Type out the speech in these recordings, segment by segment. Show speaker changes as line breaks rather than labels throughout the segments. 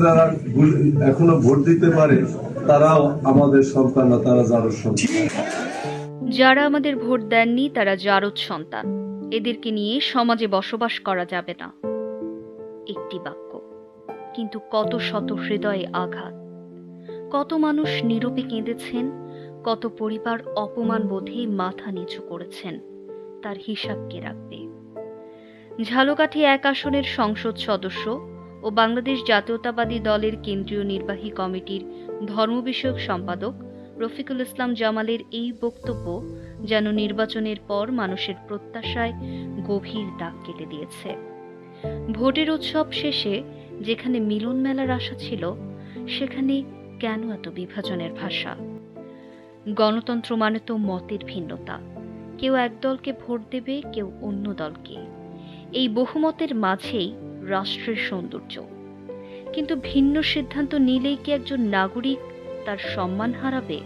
যারা এখনো ভোট দিতে পারে তারাও আমাদের সন্তান না, তারা জারজ সন্তান।
যারা আমাদের ভোট দেননি তারা জারজ সন্তান। এদেরকে নিয়ে সমাজে বসবাস করা যাবে না। একটি বাক্য, কিন্তু কত শত হৃদয়ে আঘাত। কত মানুষ নীরবে কেঁদেছেন, কত পরিবার অপমান বোধে মাথা নিচু করেছেন। তার হিসাব কে রাখবে? ঝালকাঠি ১ আসনের সংসদ সদস্য ও বাংলাদেশ জাতীয়তাবাদী দলের কেন্দ্রীয় নির্বাহী কমিটির ধর্ম বিষয়ক সম্পাদক রফিকুল ইসলাম জামালের এই বক্তব্য যেন নির্বাচনের পর মানুষের প্রত্যাশায় গভীর দাগ কেটে দিয়েছে। ভোটের উৎসব শেষে যেখানে মিলন মেলার আশা ছিল, সেখানে কেন এত বিভাজনের ভাষা? গণতন্ত্র মানে তো মতের ভিন্নতা। কেউ এক দলকে ভোট দেবে, কেউ অন্য দলকে। এই বহুমতের মাঝেই রাষ্ট্রের সৌন্দর্য। কিন্তু ভিন্ন সিদ্ধান্ত নিলেই কি একজন নাগরিক তার সম্মান হারাবে?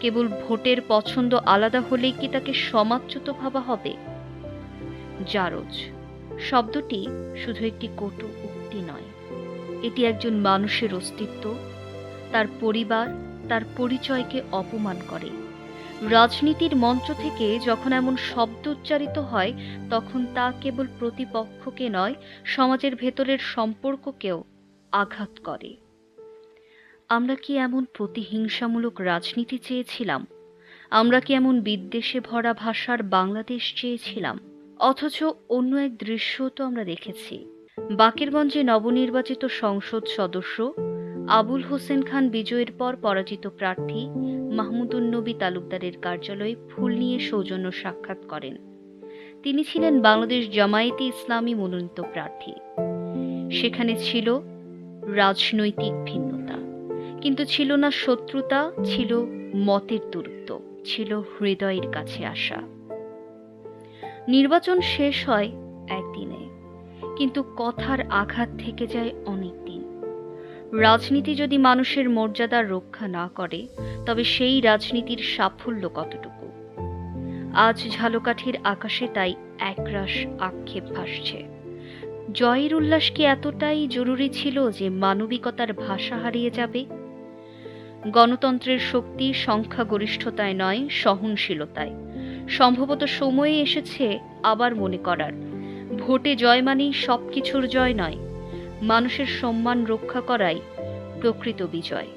কেবল ভোটের পছন্দ আলাদা হলেই কি তাকে সমাজচ্যুত ভাবা হবে? জারজ শব্দটি শুধু একটি কটু উক্তি নয়, এটি একজন মানুষের অস্তিত্ব, তার পরিবার, তার পরিচয়কে অপমান করে। রাজনীতির মঞ্চ থেকে যখন এমন শব্দ উচ্চারিত হয়, তখন তা কেবল প্রতিপক্ষকে নয়, সমাজের ভেতরের সম্পর্ককেও আঘাত করে। আমরা কি এমন প্রতিহিংসামূলক রাজনীতি চেয়েছিলাম? আমরা কি এমন বিদ্বেষে ভরা ভাষার বাংলাদেশ চেয়েছিলাম? অথচ অন্য এক দৃশ্য তো আমরা দেখেছি। বাকেরগঞ্জে নবনির্বাচিত সংসদ সদস্য আবুল হোসেন খান বিজয়ের পর পরাজিত প্রার্থী মাহমুদুন্নবী তালুকদারের কার্যালয়ে ফুল নিয়ে সৌজন্য সাক্ষাৎ করেন। তিনি ছিলেন বাংলাদেশ জামায়াতে ইসলামী মনোনীত প্রার্থী। সেখানে ছিল রাজনৈতিক ভিন্নতা, কিন্তু ছিল না শত্রুতা, ছিল মতের দূরত্ব, ছিল হৃদয়ের কাছে আসা। নির্বাচন শেষ হয় একদিনে, কিন্তু কথার আঘাত থেকে যায় অনেক দিন। রাজনীতি যদি মানুষের মর্যাদা রক্ষা না করে, তবে সেই রাজনীতির সাফল্য কতটুকু? আজ ঝালকাঠির আকাশে তাই একরাশ আক্ষেপ ভাসছে। জয়ের উল্লাস কি এতটাই জরুরি ছিল যে মানবিকতার ভাষা হারিয়ে যাবে? গণতন্ত্রের শক্তি সংখ্যাগরিষ্ঠতায় নয়, সহনশীলতায়। সম্ভবত সময়ে এসেছে আবার মনে করার, ভোটে জয় মানেই সবকিছুর জয় নয়, মানুষের সম্মান রক্ষা করাই প্রকৃত বিজয়।